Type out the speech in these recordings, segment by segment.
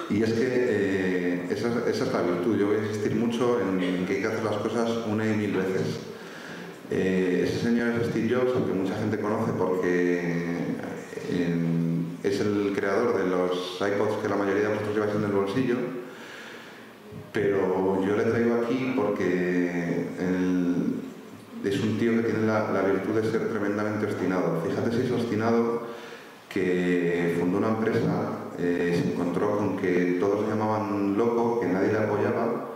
Y es que esa es la virtud. Yo voy a insistir mucho en que hay que hacer las cosas una y mil veces. Ese señor es Steve Jobs, al que mucha gente conoce porque es el creador de los iPods que la mayoría de vosotros lleváis en el bolsillo. Pero yo le traigo aquí porque es un tío que tiene la virtud de ser tremendamente obstinado. Fíjate si es obstinado que fundó una empresa, se encontró con que todos le llamaban loco, que nadie le apoyaba,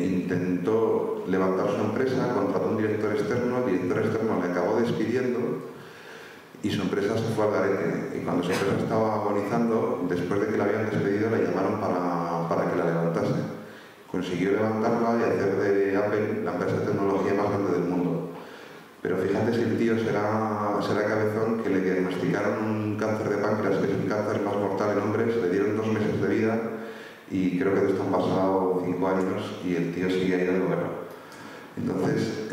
intentó levantar su empresa, contrató un director externo, el director externo le acabó despidiendo y su empresa se fue al garete. Y cuando su empresa estaba agonizando, después de que la habían despedido, la llamaron para que la levantase. Consiguió levantarla y hacer de Apple la empresa de tecnología más grande del mundo. Pero fíjate si el tío será cabezón, que le diagnosticaron un cáncer de páncreas, que es el cáncer más mortal en hombres, le dieron 2 meses de vida y creo que de esto han pasado 5 años y el tío sigue ahí dando guerra. Entonces,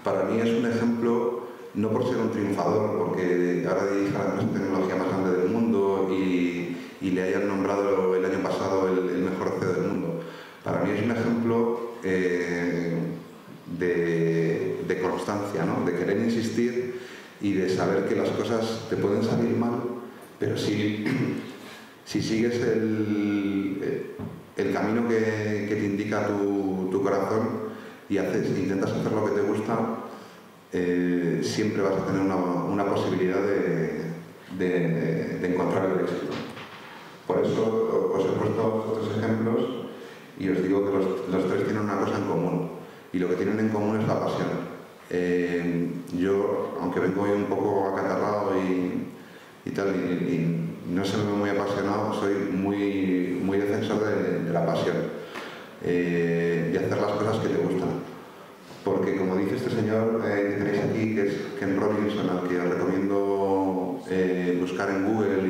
para mí es un ejemplo, no por ser un triunfador, porque ahora dirige la empresa de tecnología más grande del mundo y le hayan nombrado el año pasado el mejor CEO del mundo. Para mí es un ejemplo de constancia, ¿no? De querer insistir y de saber que las cosas te pueden salir mal, pero si sigues el camino que te indica tu corazón y intentas hacer lo que te gusta, siempre vas a tener una posibilidad de encontrar el éxito. Por eso os he puesto estos 3 ejemplos y os digo que los 3 tienen una cosa en común, y lo que tienen en común es la pasión. Yo, aunque vengo hoy un poco acatarrado y tal, y no soy muy apasionado, soy muy defensor de la pasión, de hacer las cosas que te gustan. Porque como dice este señor que tenéis aquí, que es Ken Robinson, al que os recomiendo buscar en Google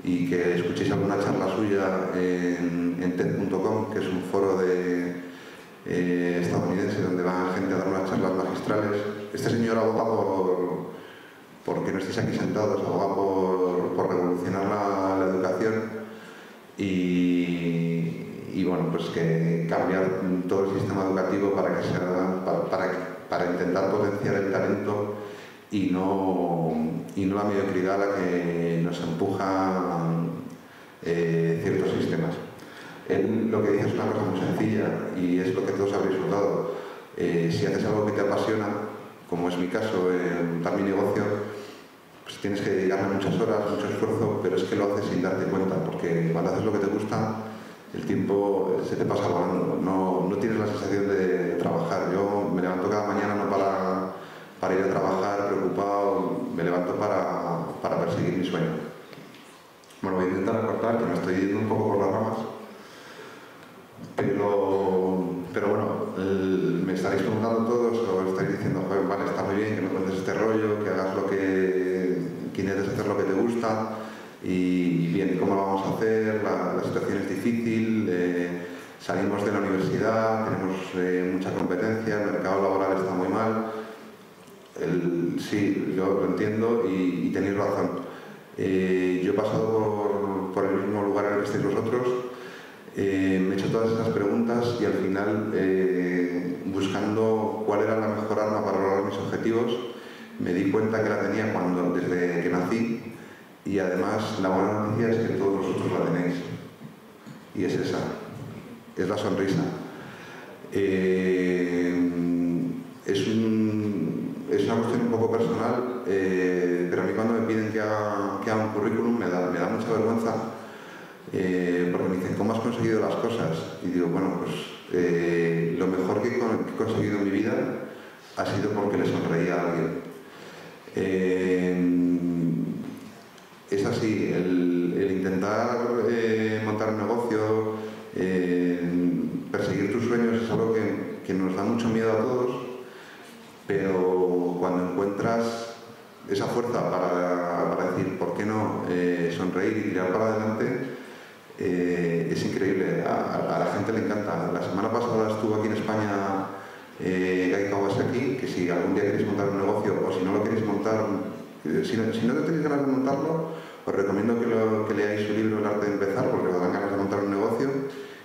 y que escuchéis alguna charla suya en TED.com, que es un foro estadounidense donde va gente a dar unas charlas magistrales. Este señor aboga porque no estéis aquí sentados, aboga por revolucionar la educación y bueno, pues que cambiar todo el sistema educativo para intentar potenciar el talento y no la mediocridad a la que nos empujan ciertos sistemas. Él lo que dice es una cosa muy sencilla y es lo que todos habréis notado. Si haces algo que te apasiona, como es mi caso, montar mi negocio, pues tienes que dedicarle muchas horas, mucho esfuerzo, pero es que lo haces sin darte cuenta, porque cuando haces lo que te gusta, el tiempo se te pasa volando, no tienes la sensación de trabajar. Yo me levanto cada mañana no para ir a trabajar preocupado, me levanto para perseguir mi sueño. Bueno, voy a intentar acortar, que me estoy yendo un poco por las ramas, pero bueno, me estaréis preguntando todos o estaréis diciendo, joder, vale, está muy bien que me cuentes este rollo, que hagas que intentes hacer lo que te gusta. Y bien, ¿cómo lo vamos a hacer? La situación es difícil, salimos de la universidad, tenemos mucha competencia, el mercado laboral está muy mal. Sí, yo lo entiendo y tenéis razón. Yo he pasado por el mismo lugar en el que estáis vosotros, me he hecho todas esas preguntas y al final, buscando cuál era la mejor arma para lograr mis objetivos, me di cuenta que la tenía desde que nací. Y además la buena noticia es que todos vosotros la tenéis. Y es esa, es la sonrisa. Es una cuestión un poco personal, pero a mí cuando me piden que haga un currículum me da mucha vergüenza, porque me dicen, ¿cómo has conseguido las cosas? Y digo, bueno, pues lo mejor que he conseguido en mi vida ha sido porque le sonreía a alguien. Es así, el intentar montar un negocio, perseguir tus sueños es algo que nos da mucho miedo a todos, pero cuando encuentras esa fuerza para decir, ¿por qué no? Sonreír y tirar para adelante, es increíble, a la gente le encanta. La semana pasada estuvo aquí en España Guy Kawasaki, que si algún día queréis montar un negocio o si no lo queréis montar, si no tenéis ganas de montarlo, os recomiendo que leáis su libro El arte de empezar, porque os dan ganas de montar un negocio.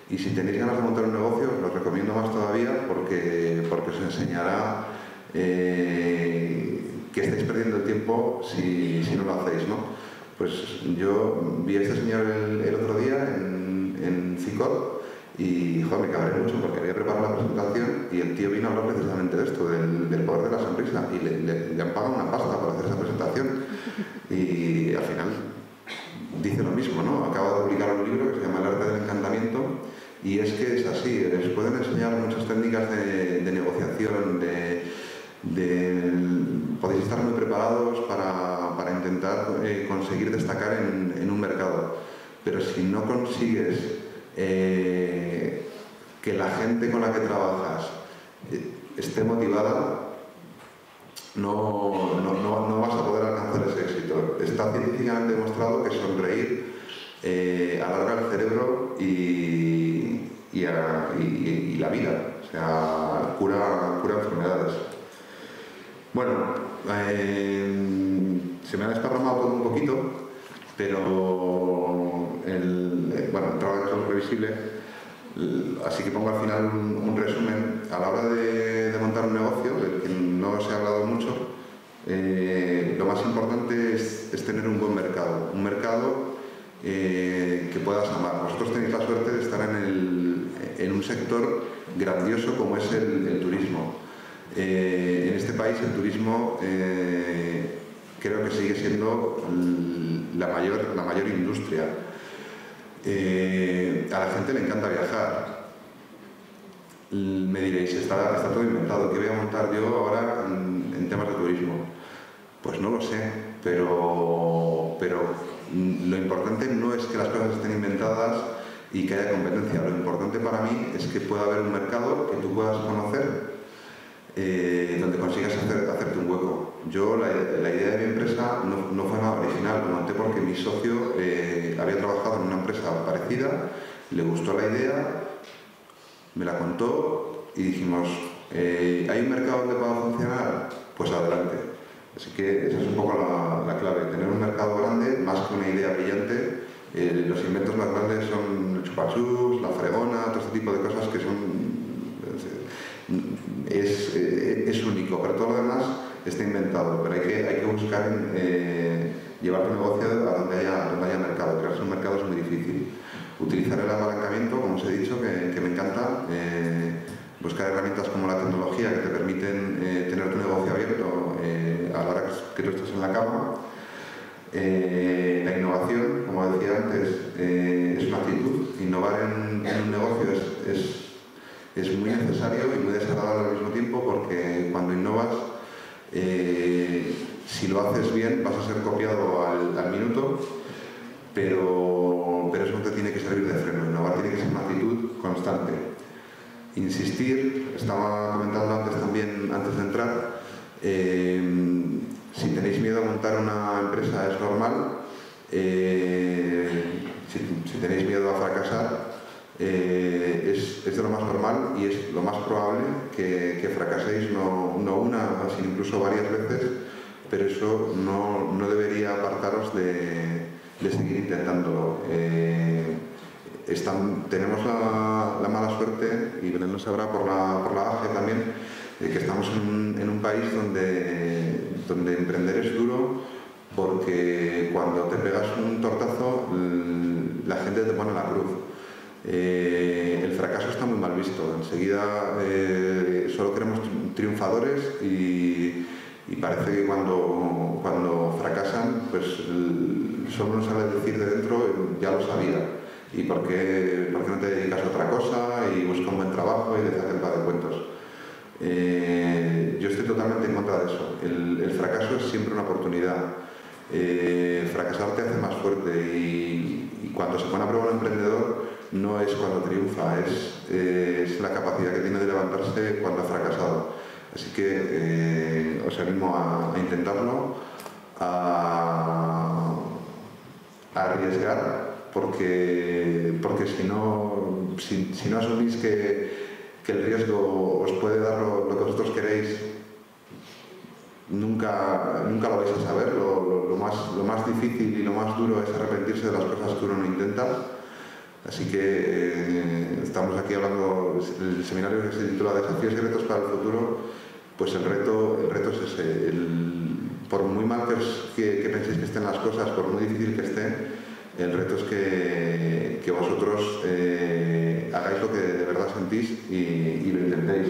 Y si tenéis ganas de montar un negocio, os lo recomiendo más todavía porque os enseñará que estáis perdiendo el tiempo si no lo hacéis, ¿no? Pues yo vi a este señor el otro día en CICOD y joder, me cabré mucho porque había preparado la presentación y el tío vino a hablar precisamente de esto, del poder de la sonrisa, y le han pagado una pasta por hacer esa presentación. Y al final dice lo mismo, ¿no? Acaba de publicar un libro que se llama El arte del encantamiento, y es que es así, les pueden enseñar muchas técnicas de negociación, podéis estar muy preparados para intentar conseguir destacar en un mercado, pero si no consigues que la gente con la que trabajas esté motivada, no vas a poder alcanzar ese éxito. Está científicamente demostrado que sonreír alarga el cerebro y la vida, o sea, cura enfermedades. Bueno, se me ha desparramado todo un poquito, pero bueno, entraba en todo previsible, así que pongo al final un resumen. A la hora de montar un negocio, del que no se ha hablado mucho, lo más importante es tener un buen mercado, un mercado que puedas amar. Vosotros tenéis la suerte de estar en un sector grandioso como es el turismo. En este país el turismo creo que sigue siendo la mayor industria. A la gente le encanta viajar. Me diréis, está todo inventado, ¿qué voy a montar yo ahora en temas de turismo? Pues no lo sé, pero lo importante no es que las cosas estén inventadas y que haya competencia. Lo importante para mí es que pueda haber un mercado que tú puedas conocer, donde consigas hacerte un hueco. Yo, la idea de mi empresa no fue nada original, lo monté porque mi socio había trabajado en una empresa parecida, le gustó la idea, me la contó y dijimos, ¿hay un mercado donde pueda funcionar? Pues adelante. Así que esa es un poco la clave, tener un mercado grande más que una idea brillante. Los inventos más grandes son el chupachups, la fregona, todo este tipo de cosas que es único, pero todo lo demás está inventado. Pero hay que buscar llevar tu negocio a donde haya mercado. Crearse un mercado es muy difícil. Utilizar el apalancamiento, como os he dicho, que me encanta. Buscar herramientas como la tecnología que te permiten tener tu negocio abierto a la hora que tú estés en la cama. La innovación, como decía antes, es una actitud. Innovar en un negocio es muy necesario y muy desagradable al mismo tiempo, porque cuando innovas, si lo haces bien, vas a ser copiado al minuto, pero eso no te tiene que servir de freno. Innovar tiene que ser una actitud constante. Insistir, estaba comentando antes también, antes de entrar, si tenéis miedo a montar una empresa es normal, si tenéis miedo a fracasar es de lo más normal y es lo más probable que fracaséis no una, sino incluso varias veces, pero eso no debería apartaros de seguir intentándolo. Tenemos la mala suerte, y Belén lo sabrá por la AGE también, que estamos en un país donde emprender es duro, porque cuando te pegas un tortazo la gente te pone la cruz. El fracaso está muy mal visto. Enseguida solo queremos triunfadores y parece que cuando fracasan, pues solo nos sale decir de dentro, ya lo sabía. ¿Y por qué no te dedicas a otra cosa y busca un buen trabajo y déjate el par de cuentos? Yo estoy totalmente en contra de eso. El fracaso es siempre una oportunidad. Fracasar te hace más fuerte y cuando se pone a prueba un emprendedor no es cuando triunfa, es la capacidad que tiene de levantarse cuando ha fracasado. Así que os animo a intentarlo, a arriesgar, porque si no asumís que el riesgo os puede dar lo que vosotros queréis, nunca lo vais a saber. Lo más difícil y lo más duro es arrepentirse de las cosas que uno no intenta. Así que estamos aquí hablando, el seminario que se titula Desafíos y retos para el futuro. Pues el reto es ese. Por muy mal que penséis que estén las cosas, por muy difícil que estén, el reto es que vosotros hagáis lo que de verdad sentís y lo intentéis.